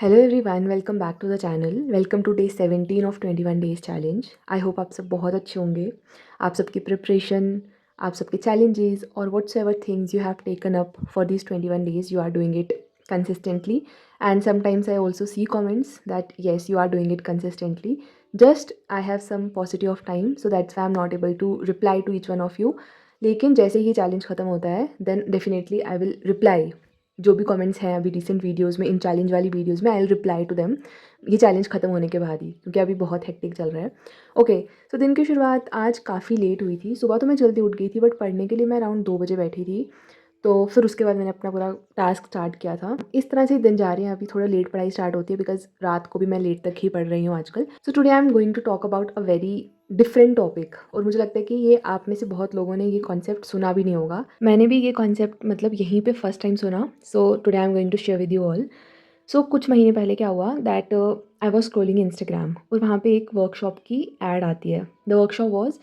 Hello everyone, welcome back to the channel. Welcome to day 17 of 21 days challenge. I hope आप सब बहुत अच्छे होंगे। आप सबकी प्रिपरेशन, आप सबके चैलेंजेस और whatsoever things you have taken up for this 21 days, you are doing it consistently. And sometimes I also see comments that yes, you are doing it consistently. Just I have some paucity of time, so that's why I'm not able to reply to each one of you. लेकिन जैसे ये challenge ख़त्म होता है then definitely I will reply जो भी comments हैं अभी रिसेंट वीडियोस में, इन चैलेंज वाली वीडियोस में। I will reply to them ये चैलेंज ख़त्म होने के बाद ही, क्योंकि अभी बहुत हेक्टिक चल रहा है। ओके, सो दिन की शुरुआत आज काफ़ी लेट हुई थी। सुबह तो मैं जल्दी उठ गई थी, बट पढ़ने के लिए मैं अराउंड 2 बजे बैठी थी। तो फिर उसके बाद मैंने अपना पूरा टास्क स्टार्ट किया था। इस तरह से दिन जा रहे हैं। अभी थोड़ा लेट पढ़ाई स्टार्ट होती है बिकॉज रात को भी मैं लेट तक ही पढ़ रही हूँ आजकल। So today I am going to talk about a very different topic, और मुझे लगता है कि ये आप में से बहुत लोगों ने ये कॉन्सेप्ट सुना भी नहीं होगा। मैंने भी ये कॉन्सेप्ट मतलब यहीं पे फर्स्ट टाइम सुना। So today I am going to share with you all. So कुछ महीने पहले क्या हुआ that I was scrolling Instagram, और वहाँ पे एक वर्कशॉप की एड आती है। The workshop was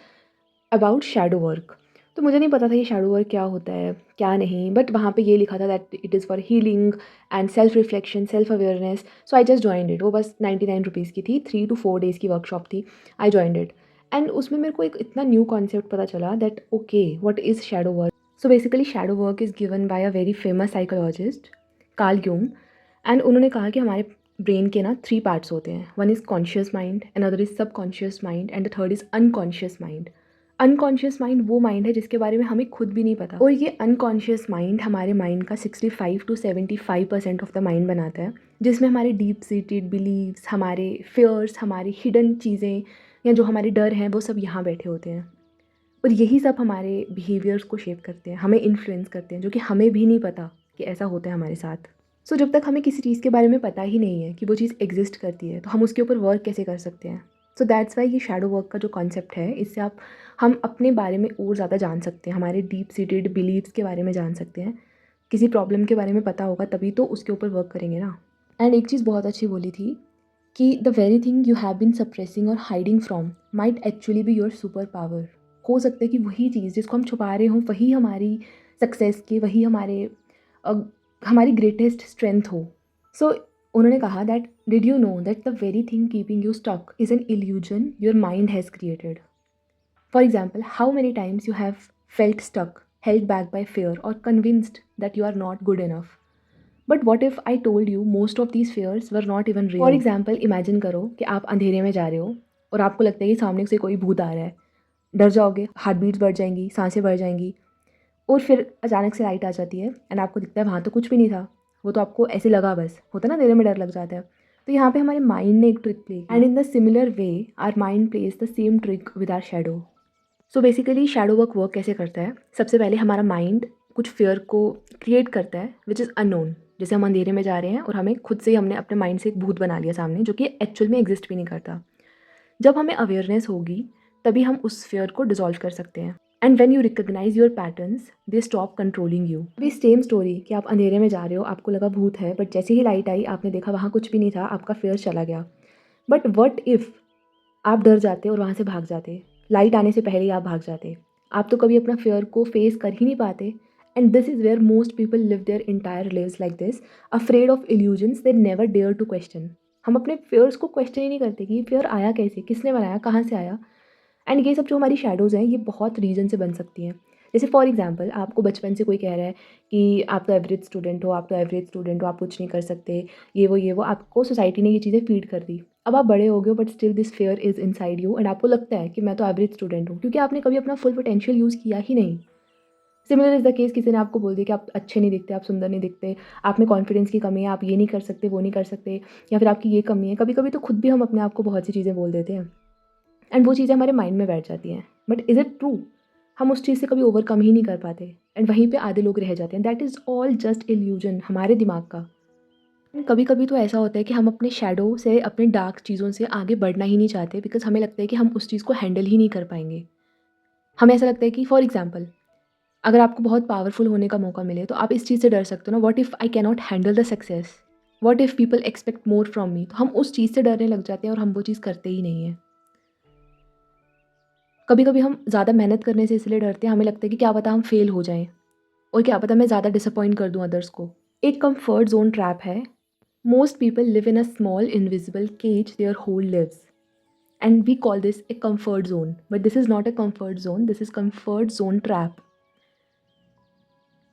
about shadow work. तो मुझे नहीं पता था ये शैडो वर्क क्या होता है क्या नहीं, बट वहाँ पे ये लिखा था that it is for healing and self reflection, self awareness. So I just joined it. वो बस 99 रुपीज़ की थी, 3 to 4 डेज़ की वर्कशॉप थी। आई जॉइंड इट एंड उसमें मेरे को एक इतना न्यू कॉन्सेप्ट पता चला that okay, what is shadow work. So basically shadow work is given by a very famous psychologist Carl Jung. And उन्होंने कहा कि हमारे ब्रेन के ना 3 पार्ट्स होते हैं। One is conscious mind, another is subconscious mind, and the third is unconscious mind. Unconscious mind वो mind है जिसके बारे में हमें खुद भी नहीं पता, और ये अनकॉन्शियस माइंड हमारे माइंड का 65 to 75% ऑफ द माइंड बनाता है, जिसमें हमारे डीप सीटेड बिलीव्स, हमारे फियर्स, हमारी हिडन चीज़ें या जो हमारे डर हैं वो सब यहाँ बैठे होते हैं। और यही सब हमारे बिहेवियर्स को शेप करते हैं, हमें इन्फ्लुएंस करते हैं, जो कि हमें भी नहीं पता कि ऐसा होता है हमारे साथ। सो जब तक हमें किसी चीज़ के बारे में पता ही नहीं है कि वो चीज़ एग्जिस्ट करती है, तो हम उसके ऊपर वर्क कैसे कर सकते हैं। सो दैट्स वाई ये शैडो वर्क का जो कॉन्सेप्ट है, इससे हम अपने बारे में और ज़्यादा जान सकते हैं, हमारे डीप सीटेड बिलीव्स के बारे में जान सकते हैं। किसी प्रॉब्लम के बारे में पता होगा तभी तो उसके ऊपर वर्क करेंगे ना। एंड एक चीज़ बहुत अच्छी बोली थी कि the very thing you have been suppressing और hiding from might actually be your super power. हो सकता है कि वही चीज़ जिसको हम छुपा रहे हों वही हमारी सक्सेस की, वही अ, हमारी ग्रेटेस्ट स्ट्रेंथ हो। सो उन्होंने कहा that did you know that the very thing keeping you stuck is an illusion your mind has created. For example, how many times you have felt stuck, held back by fear और convinced that you are not good enough. But what if I told you most of these fears were not even real. For example, imagine करो कि आप अंधेरे में जा रहे हो और आपको लगता है कि सामने से कोई भूत आ रहा है। डर जाओगे, हार्ट बीट्स बढ़ जाएंगी, सांसें बढ़ जाएंगी, और फिर अचानक से लाइट आ जाती है एंड आपको दिखता है वहाँ तो कुछ भी नहीं था, वो तो आपको ऐसे लगा, बस होता ना अंधेरे में डर लग जाता है। तो यहाँ पे हमारे माइंड ने एक ट्रिक प्ले की, and in the similar way our mind plays the same trick with our shadow. So basically shadow work work कैसे करता है। सबसे पहले हमारा माइंड कुछ फेयर को क्रिएट करता है विच इज़ अननोन। जैसे हम अंधेरे में जा रहे हैं और हमें खुद से ही हमने अपने माइंड से एक भूत बना लिया सामने, जो कि एक्चुअल में एग्जिस्ट भी नहीं करता। जब हमें अवेयरनेस होगी तभी हम उस फेयर को डिजॉल्व कर सकते हैं। And when you recognize your patterns they stop controlling you. अभी सेम स्टोरी कि आप अंधेरे में जा रहे हो, आपको लगा भूत है, बट जैसे ही लाइट आई आपने देखा वहाँ कुछ भी नहीं था, आपका फेयर चला गया। बट वट इफ़ आप डर जाते और वहाँ से भाग जाते, लाइट आने से पहले ही आप भाग जाते। आप तो कभी अपना फेयर को फेस कर ही नहीं पाते। And this is where most people live their entire lives like this, afraid of illusions they never dare to question. हम अपने फेयर्स को क्वेश्चन ही नहीं करते कि ये फेयर आया कैसे, किसने बनाया, कहाँ से आया। एंड ये सब जो हमारी शैडोज़ हैं ये बहुत रीज़न से बन सकती हैं। जैसे फॉर एग्जांपल, आपको बचपन से कोई कह रहा है कि आप तो एवरेज स्टूडेंट हो, आप तो एवरेज स्टूडेंट हो, आप कुछ नहीं कर सकते, ये वो आपको सोसाइटी ने ये चीज़ें फीड कर दी। अब आप बड़े हो गए हो but still this fair is inside you, and आपको लगता है कि मैं तो एवरेज स्टूडेंट हूँ, क्योंकि आपने कभी अपना फुल पोटेंशियल यूज़ किया ही नहीं। सिमिलर इज़ द केस, किसी ने आपको बोल दिया कि आप अच्छे नहीं दिखते, आप सुंदर नहीं दिखते, आप में कॉन्फिडेंस की कमी है, आप ये नहीं कर सकते, वो नहीं कर सकते, या फिर आपकी ये कमी है। कभी कभी तो खुद भी हम अपने आप को बहुत सी चीज़ें बोल देते हैं, एंड वो चीज़ें हमारे माइंड में बैठ जाती हैं। But is it true? हम उस चीज़ से कभी ओवरकम ही नहीं कर पाते, एंड वहीं पे आधे लोग रह जाते हैं। That is all just illusion हमारे दिमाग का। कभी कभी तो ऐसा होता है कि हम अपने शैडो से, अपने डार्क चीज़ों से आगे बढ़ना ही नहीं चाहते, बिकॉज हमें लगता है कि हम उस चीज़ को हैंडल ही नहीं कर पाएंगे। हमें ऐसा लगता है कि फॉर एग्जाम्पल, अगर आपको बहुत पावरफुल होने का मौका मिले तो आप इस चीज़ से डर सकते हो ना, what if I can not handle the success, what if people expect more from me. तो हम उस चीज़ से डरने लग जाते हैं और हम वो चीज़ करते ही नहीं हैं। कभी कभी हम ज़्यादा मेहनत करने से इसलिए डरते हैं, हमें लगता है कि क्या पता हम फेल हो जाएं, और क्या पता मैं ज़्यादा डिसअपॉइंट कर दूं अदर्स को। एक कंफर्ट जोन ट्रैप है Most people live in a small invisible cage their whole lives. And we call this a comfort zone. But this is not a comfort zone, this is comfort zone trap.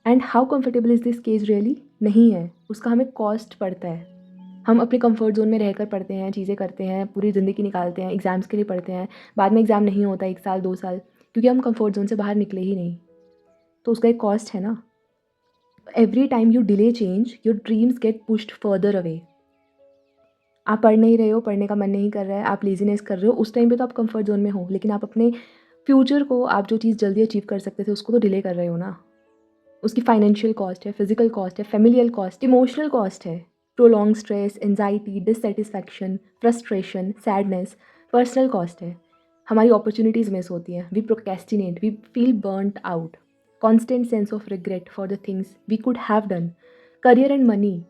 And how comfortable is this cage really? नहीं है, उसका हमें cost पड़ता है। हम अपने comfort zone में रहकर पढ़ते हैं, चीज़ें करते हैं, पूरी ज़िंदगी निकालते हैं, एग्ज़ाम्स के लिए पढ़ते हैं, बाद में एग्ज़ाम नहीं होता 1 साल 2 साल, क्योंकि हम कंफर्ट जोन से बाहर निकले ही नहीं। तो उसका एक कॉस्ट है ना। Every time you delay change your dreams get pushed further away. आप पढ़ नहीं रहे हो, पढ़ने का मन नहीं कर रहा है, आप लेज़ीनेस कर रहे हो, उस टाइम पे तो आप कंफर्ट जोन में हो, लेकिन आप अपने फ्यूचर को, आप जो चीज़ जल्दी अचीव कर सकते थे उसको तो डिले कर रहे हो ना। उसकी फाइनेंशियल कॉस्ट है, फिजिकल कॉस्ट है, फेमिलियल कॉस्ट, इमोशनल कॉस्ट है, prolong stress, anxiety, dissatisfaction, frustration, sadness, personal cost है। हमारी अपॉर्चुनिटीज़ मिस होती हैं, we procrastinate, we feel burned out, constant sense of regret for the things we could have done, career and money.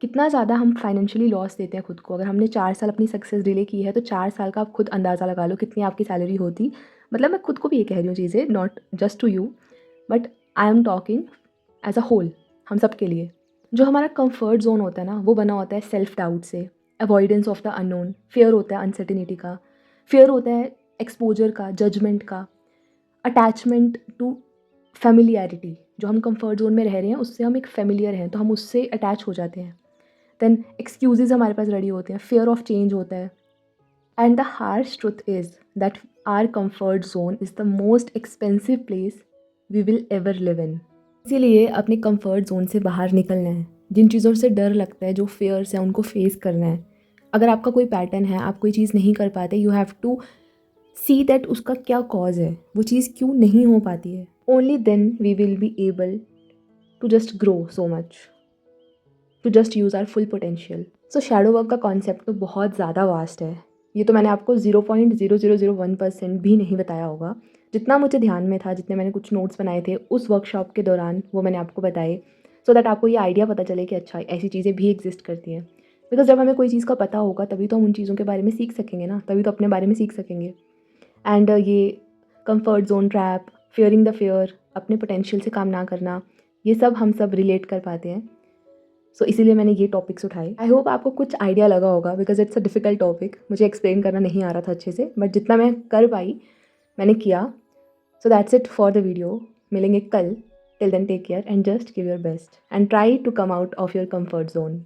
कितना ज़्यादा हम financially loss देते हैं खुद को। अगर हमने 4 साल अपनी सक्सेस डिले की है तो 4 साल का आप खुद अंदाज़ा लगा लो कितनी आपकी सैलरी होती। मतलब मैं खुद को भी ये कह रही हूँ चीज़ें, not just to you, but I am talking as a whole, हम सब के लिए। जो हमारा कंफर्ट जोन होता है ना, वो बना होता है सेल्फ डाउट से, avoidance of the unknown, fear होता है अनसर्टिनिटी का, फियर होता है एक्सपोजर का, जजमेंट का, अटैचमेंट टू फेमिलियरिटी। जो हम कंफर्ट जोन में रह रहे हैं उससे हम एक फेमिलियर हैं तो हम उससे अटैच हो जाते हैं। देन एक्सक्यूजेज हमारे पास रेडी होते हैं, फियर ऑफ चेंज होता है। And the harsh truth is that our comfort zone is the most expensive place we will ever live in. इसीलिए अपने कंफर्ट जोन से बाहर निकलना है। जिन चीज़ों से डर लगता है, जो फियर्स हैं, उनको फेस करना है। अगर आपका कोई पैटर्न है, आप कोई चीज़ नहीं कर पाते, you have to see that उसका क्या कॉज है, वो चीज़ क्यों नहीं हो पाती है। Only then we will be able to just grow so much, to just use our full potential. So shadow work का कॉन्सेप्ट तो बहुत ज़्यादा वास्ट है। ये तो मैंने आपको 0.0001% भी नहीं बताया होगा। जितना मुझे ध्यान में था, जितने मैंने कुछ नोट्स बनाए थे उस वर्कशॉप के दौरान, वो मैंने आपको बताए, सो दैट आपको ये आइडिया पता चले कि अच्छा ऐसी चीज़ें भी एग्जिस्ट करती हैं। बिकॉज जब हमें कोई चीज़ का पता होगा तभी तो हम उन चीज़ों के बारे में सीख सकेंगे ना, तभी तो अपने बारे में सीख सकेंगे। एंड ये comfort zone trap, fearing the fear, अपने पोटेंशियल से काम ना करना, ये सब हम सब रिलेट कर पाते हैं। सो इसीलिए मैंने ये टॉपिक्स उठाए। आई होप आपको कुछ आइडिया लगा होगा, because it's a difficult topic. मुझे एक्सप्लेन करना नहीं आ रहा था अच्छे से, बट जितना मैं कर पाई मैंने किया। So that's it for the video. मिलेंगे कल। Till then take care and just give your best and try to come out of your comfort zone.